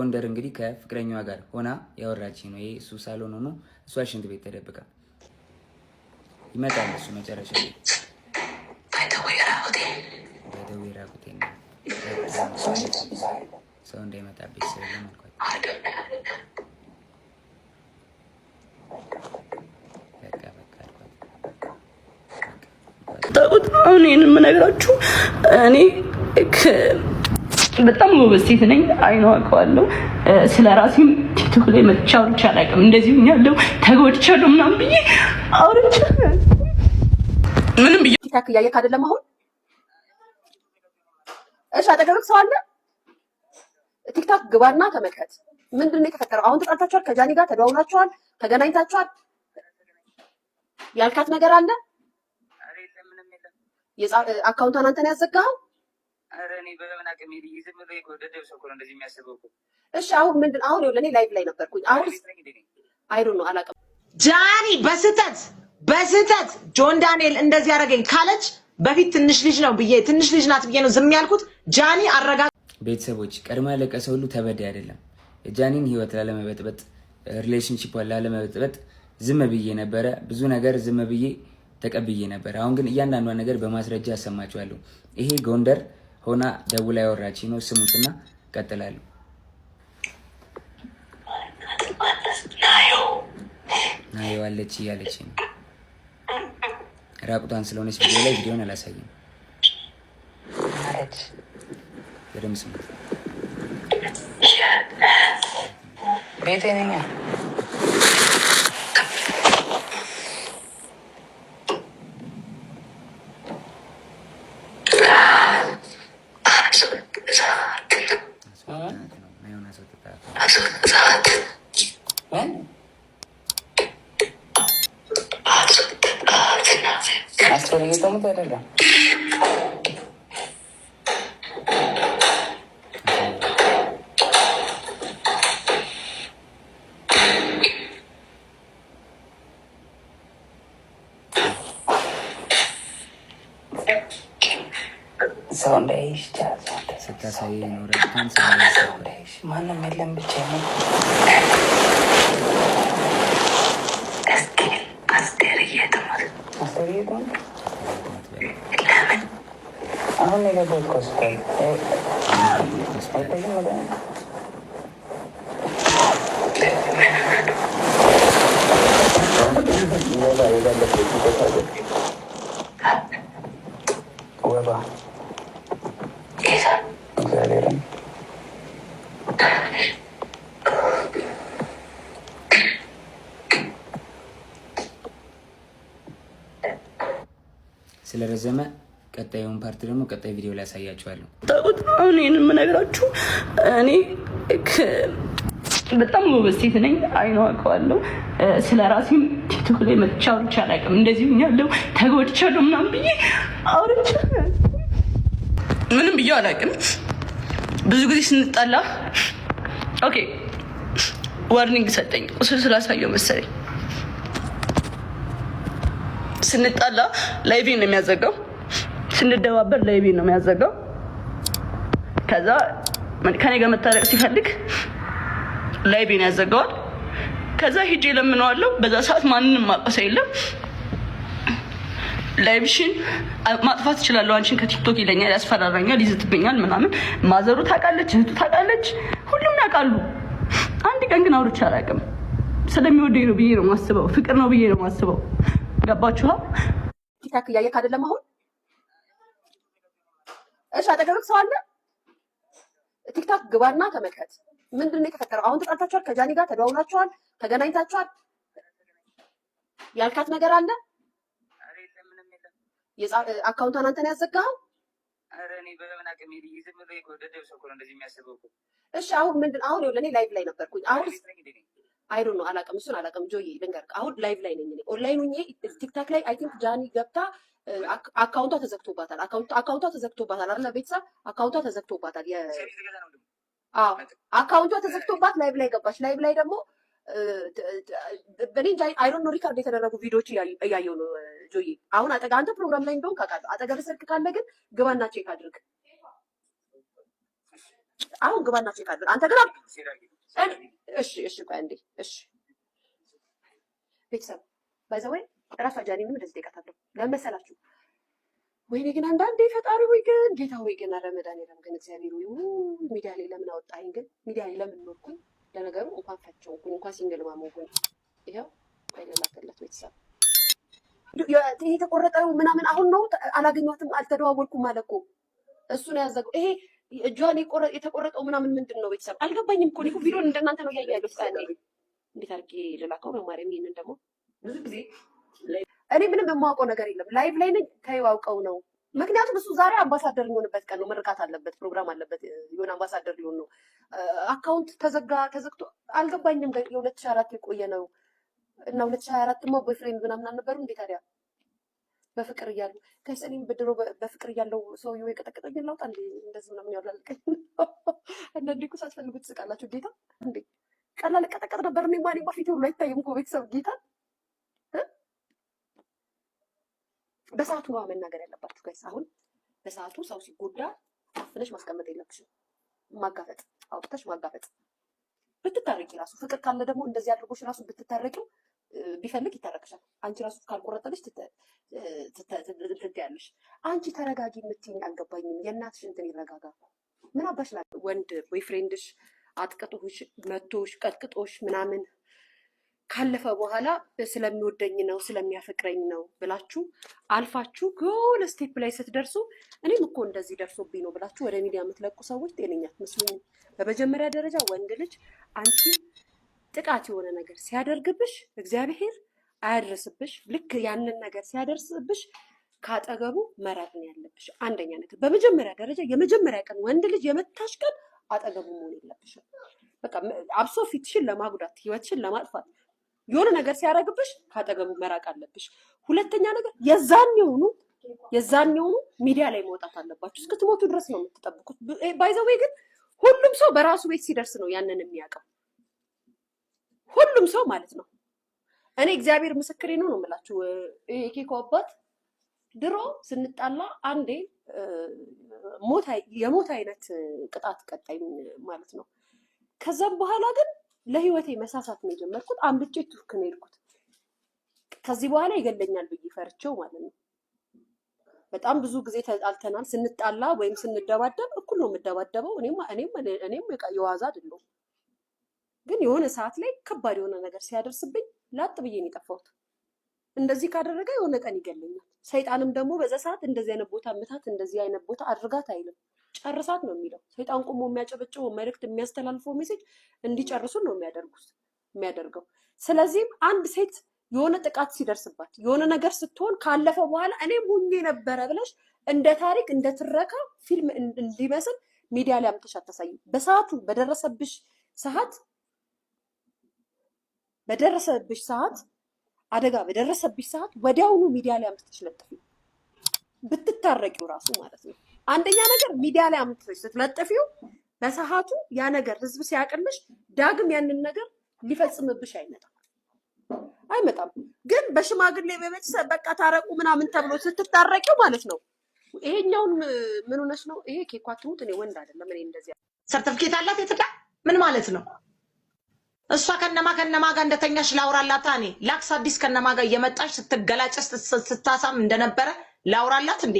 ጎንደር እንግዲህ ከፍቅረኛዋ ጋር ሆና ያወራች ነው። ይሄ እሱ ሳሎን ሆኖ እሷ ሽንት ቤት ተደብቃ ይመጣል። እሱ መጨረሻ ላይ በደዌ ራቁቴን ሰው እንዳይመጣብኝ ስለለም አልኳት። ታውቁት አሁን ይሄን የምነግራችሁ እኔ በጣም ጎበዝ ሴት ነኝ። አይኗ አውቀዋለሁ። ስለራሴም ቲክቶክ ላይ መጥቻ አውርቼ አላውቅም። እንደዚህ ሆኛለሁ ተጎድቻለሁ ምናምን ብዬ አውርቼ ምንም ብዬ ቲክታክ እያየክ አይደለም አሁን? እሺ አጠገብህ ሰው አለ? ቲክታክ ግባና ተመልከት። ምንድን ነው የተፈጠረው? አሁን ተጣልታችኋል? ከጃኒ ጋር ተደዋውላችኋል? ተገናኝታችኋል? ያልካት ነገር አለ? አካውንቷን አንተ ነው ያዘጋኸው? እሺ አሁን ምንድን አሁን ይኸውልህ እኔ ላይቭ ላይ ነበርኩኝ። አሁን አይ ዶንት ኖ አላውቅም። ጃኒ በስህተት ጆን ዳንኤል እንደዚህ ያደረገኝ ካለች በፊት ትንሽ ልጅ ናት ብዬ ነው ዝም ያልኩት። ጃኒ አረጋ ቤተሰቦች ቀድማ ለቀሰው ሁሉ ተበዳይ አይደለም። የጃኒን ህይወት ላለመበጥበጥ ሪሌሽንሺፑን ላለመበጥበጥ ዝም ብዬ ነበረ። ብዙ ነገር ዝም ብዬ ተቀብዬ ነበር። አሁን ግን እያንዳንዷን ነገር በማስረጃ አሰማችኋለሁ። ይሄ ጎንደር ሆና ደውላ ያወራች ነው። ስሙትና ቀጥላለሁ። ናዮ አለች እያለች ነው። ራቁቷን ስለሆነች ቪዲዮ ላይ ቪዲዮን አላሳይም። በደምብ ስሙት። ቤቴ ነኝ ሰው እንዳይሽ ስታሳይ ኖረ ማንም የለም ብቻ ነው። ለምን አሁን የገባሁት ሆስፒታል ወባ እግዚአብሔርን ስለረዘመ ቀጣዩን ፓርት ደግሞ ቀጣይ ቪዲዮ ላይ ያሳያችኋለሁ። ታውቁት አሁን ይሄን የምነግራችሁ እኔ በጣም ጎበዝ ሴት ነኝ። አይኗ አውቀዋለሁ። ስለራሴም ቲክቶክ ላይ መጥቻ አውርቼ አላውቅም። እንደዚህ ሆኛለሁ ተጎድቻለሁ ምናምን ብዬ አውርቼ ምንም ብዬ አላውቅም። ብዙ ጊዜ ስንጣላ ኦኬ ዋርኒንግ ሰጠኝ። ቁስል ስላሳየው መሰለኝ ስንጣላ ላይቬን ነው የሚያዘጋው። ስንደባበር ላይቬን ነው የሚያዘጋው። ከዛ ከኔ ጋር መታረቅ ሲፈልግ ላይቬን ያዘጋዋል። ከዛ ሂጄ ለምነዋለሁ። በዛ ሰዓት ማንንም ማቀሰ የለም። ላይቭሽን ማጥፋት እችላለሁ አንቺን ከቲክቶክ ይለኛል፣ ያስፈራራኛል፣ ይዝትብኛል ምናምን። ማዘሩ ታውቃለች፣ እህቱ ታውቃለች፣ ሁሉም ያውቃሉ። አንድ ቀን ግን አውርቼ አላውቅም። ስለሚወደኝ ነው ብዬ ነው የማስበው። ፍቅር ነው ብዬ ነው የማስበው። ገባችኋ? ቲክታክ እያየክ አይደለም አሁን? እሺ አጠገብህ ሰው አለ? ቲክታክ ግባና ተመልከት። ምንድን ነው የተፈጠረው? አሁን ተጣልታችኋል? ከጃኒ ጋር ተደዋውላችኋል? ተገናኝታችኋል? ያልካት ነገር አለ? አካውንቷን አንተ ነው ያዘጋኸው? እሺ አሁን ምንድን አሁን ይኸውልህ እኔ ላይቭ ላይ ነበርኩኝ። አሁን አይ ዶንት ኖ አላውቅም። እሱን አላውቅም። ጆዬ ልንገርህ አሁን ላይቭ ላይ ነኝ እኔ ኦንላይን ሆኜ ቲክታክ ላይ አይ ቲንክ ጃኒ ገብታ አካውንቷ ተዘግቶባታል። አካውንቷ ተዘግቶባታል አይደል? ቤተሰብ አካውንቷ ተዘግቶባታል። አዎ አካውንቷ ተዘግቶባት ላይቭ ላይ ገባች። ላይቭ ላይ ደግሞ በኔ አይ ዶንት ኖ ሪካርድ የተደረጉ ቪዲዮዎች እያየሁ ነው ጆዬ። አሁን አንተ ፕሮግራም ላይ እንደሆን ካውቃለሁ። አጠገብህ ስልክ ካለ ግን ግባና ቼክ አድርግ። አሁን ግባና ቼክ አድርግ አንተ ግን እሺ ቆይ አንዴ እሺ ቤተሰብ ባይዘወይ ራሷ ጃኒ ምን እንደዚህ ደቃታለሁ ለመሰላችሁ ወይኔ ግን አንዳንዴ ፈጣሪ ወይ ግን ጌታ ወይ ግን ረመዳን ይለም ግን እግዚአብሔር ወይ ሚዲያ ላይ ለምን አወጣኝ ግን ሚዲያ ላይ ለምን ኖርኩኝ ለነገሩ እንኳን ፈጨውኩኝ እንኳን ሲንግል ማሞኩኝ ይሄው ባይላከለት ቤተሰብ የተቆረጠው ምናምን አሁን ነው አላገኘኋትም አልተደዋወልኩም ማለት እኮ እሱ ነው ያዘገው ይሄ እጇን የተቆረጠው ምናምን ምንድን ነው ቤተሰብ አልገባኝም እኮ ቪዲዮን እንደናንተ ነው ያያያለው ሳኔ እንዴት አድርጌ ልላከው በማርያም ይሄንን ደግሞ ብዙ ጊዜ እኔ ምንም የማውቀው ነገር የለም ላይቭ ላይ ነኝ ከይዋውቀው ነው ምክንያቱም እሱ ዛሬ አምባሳደር ሊሆንበት ቀን ነው ምርቃት አለበት ፕሮግራም አለበት የሆነ አምባሳደር ሊሆን ነው አካውንት ተዘግቶ አልገባኝም የ2004 የቆየ ነው እና 2024 ደግሞ ቦይፍሬንድ ምናምን አልነበሩ እንዴ ታዲያ በፍቅር እያሉ ከሰኔም በድሮ በፍቅር እያለው ሰውዬው የቀጠቀጠኝ ላውጣ እንዴ እንደዚህ ምናምን ያላልከኝ አንዳንዴ እኮ ሳትፈልጉት ትስቃላችሁ ጌታ እንዴ ቀላል ቀጠቀጥ ነበር ነው ማን በፊት ሁሉ አይታይም እኮ ቤተሰብ ጌታ በሰዓቱ ነው መናገር ያለባችሁ ጋይስ አሁን በሰዓቱ ሰው ሲጎዳ አፍነሽ ማስቀመጥ የለብሽም ማጋፈጥ አውጥተሽ ማጋፈጥ ብትታረቂ ራሱ ፍቅር ካለ ደግሞ እንደዚህ አድርጎሽ ራሱ ብትታረቂው ቢፈልግ ይታረቅሻል አንቺ ራሱ ካልቆረጠልሽ ትትያለሽ አንቺ ተረጋጊ የምትይኝ አልገባኝም የእናትሽ እንትን ይረጋጋ ምን አባሽ ወንድ ቦይፍሬንድሽ አጥቅጦሽ መቶሽ ቀጥቅጦሽ ምናምን ካለፈ በኋላ ስለሚወደኝ ነው ስለሚያፈቅረኝ ነው ብላችሁ አልፋችሁ የሆነ ስቴፕ ላይ ስትደርሱ እኔም እኮ እንደዚህ ደርሶብኝ ነው ብላችሁ ወደ ሚዲያ የምትለቁ ሰዎች ጤነኛ አትመስሉኝም በመጀመሪያ ደረጃ ወንድ ልጅ አንቺ ጥቃት የሆነ ነገር ሲያደርግብሽ እግዚአብሔር አያድርስብሽ ልክ ያንን ነገር ሲያደርስብሽ ካጠገቡ መራቅ ነው ያለብሽ አንደኛ ነገር በመጀመሪያ ደረጃ የመጀመሪያ ቀን ወንድ ልጅ የመታሽ ቀን አጠገቡ መሆን የለብሽም በቃ አብሶ ፊትሽን ለማጉዳት ህይወትሽን ለማጥፋት የሆነ ነገር ሲያደርግብሽ ካጠገቡ መራቅ አለብሽ ሁለተኛ ነገር የዛኔውኑ ሚዲያ ላይ መውጣት አለባችሁ እስክትሞቱ ድረስ ነው የምትጠብቁት ባይ ዘ ዌይ ግን ሁሉም ሰው በራሱ ቤት ሲደርስ ነው ያንን የሚያውቀው ሁሉም ሰው ማለት ነው እኔ እግዚአብሔር ምስክሬ ነው የምላችሁ የኬኮ አባት ድሮ ስንጣላ አንዴ የሞት አይነት ቅጣት ቀጣይ ማለት ነው ከዛም በኋላ ግን ለህይወቴ መሳሳት ነው የጀመርኩት አንብጬ ቱርክ ነው የሄድኩት ከዚህ በኋላ ይገለኛል ብዬ ፈርቼው ማለት ነው በጣም ብዙ ጊዜ ተጣልተናል ስንጣላ ወይም ስንደባደብ እኩል ነው የምደባደበው እኔም የዋዛ አይደለም ግን የሆነ ሰዓት ላይ ከባድ የሆነ ነገር ሲያደርስብኝ ላጥ ብዬ ነው የጠፋሁት እንደዚህ ካደረገ የሆነ ቀን ይገለኛል ሰይጣንም ደግሞ በዛ ሰዓት እንደዚህ አይነት ቦታ ምታት እንደዚህ አይነት ቦታ አድርጋት አይልም ጨርሳት ነው የሚለው ሰይጣን ቆሞ የሚያጨበጭበው መልእክት የሚያስተላልፈው ሜሴጅ እንዲጨርሱ ነው የሚያደርገው ስለዚህም አንድ ሴት የሆነ ጥቃት ሲደርስባት የሆነ ነገር ስትሆን ካለፈ በኋላ እኔም ሁኜ ነበረ ብለሽ እንደ ታሪክ እንደ ትረካ ፊልም እንዲመስል ሚዲያ ላይ አምጥተሽ አታሳይ በሰዓቱ በደረሰብሽ ሰዓት አደጋ በደረሰብሽ ሰዓት ወዲያውኑ ሚዲያ ላይ አምጥተሽ ለጥፊ ብትታረቂው ራሱ ማለት ነው አንደኛ ነገር ሚዲያ ላይ አምጥተሽ ስትለጥፊው በሰዓቱ ያ ነገር ህዝብ ሲያቀልሽ ዳግም ያንን ነገር ሊፈጽምብሽ አይመጣም ግን በሽማግሌ በቤተሰብ በቃ ታረቁ ምናምን ተብሎ ስትታረቂው ማለት ነው ይሄኛውን ምን ሆነሽ ነው ይሄ ኬኳቱት እኔ ወንድ አይደለም እኔ እንደዚህ ሰርቲፊኬት አላት የትዳ ምን ማለት ነው እሷ ከነማ ጋር እንደተኛሽ ላውራላታ እኔ ላክስ አዲስ ከነማ ጋር እየመጣሽ ስትገላጨስ ስታሳም እንደነበረ ላውራላት እንዴ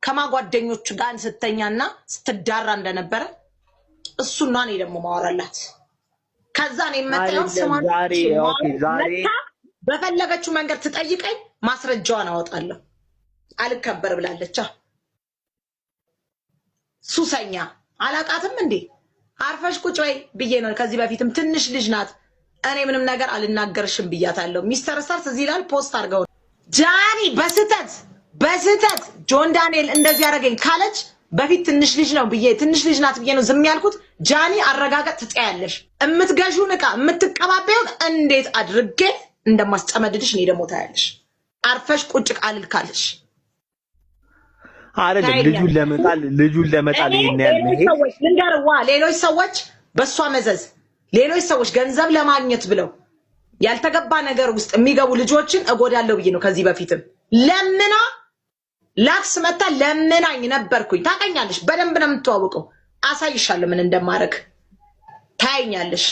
ከማጓደኞቹ ጋር ስተኛና ስትዳራ እንደነበረ እሱና እኔ ደግሞ ማወራላት ከዛ እኔ መጣው ስማን ዛሬ በፈለገችው መንገድ ትጠይቀኝ ማስረጃዋን አወጣለሁ አልከበር ብላለች ሱሰኛ አላቃትም እንዴ አርፈሽ ቁጭ በይ ብዬ ነው ከዚህ በፊትም ትንሽ ልጅ ናት እኔ ምንም ነገር አልናገርሽም ብያታለሁ ሚስተር ስታርስ እዚህ ላይ ፖስት አድርገው ጃኒ በስተት ጆን ዳንኤል እንደዚህ ያደረገኝ ካለች በፊት ትንሽ ልጅ ናት ብዬ ነው ዝም ያልኩት ጃኒ አረጋጋጥ ትጠያለሽ እምትገዡን ዕቃ እምትቀባበዩን እንዴት አድርጌ እንደማስጨመድድሽ እኔ ደግሞ ታያለሽ አርፈሽ ቁጭ ቃልል ካለሽ አይደለም ልጁን ለመጣል ይናል ሰዎች ልንገርዋ ሌሎች ሰዎች በሷ መዘዝ ሌሎች ሰዎች ገንዘብ ለማግኘት ብለው ያልተገባ ነገር ውስጥ የሚገቡ ልጆችን እጎዳለሁ ብዬ ነው ከዚህ በፊትም ለምና ላክስ መታ ለምናኝ ነበርኩኝ ታቀኛለሽ በደንብ ነው የምትዋወቀው አሳይሻለሁ ምን እንደማረግ ታይኛለሽ።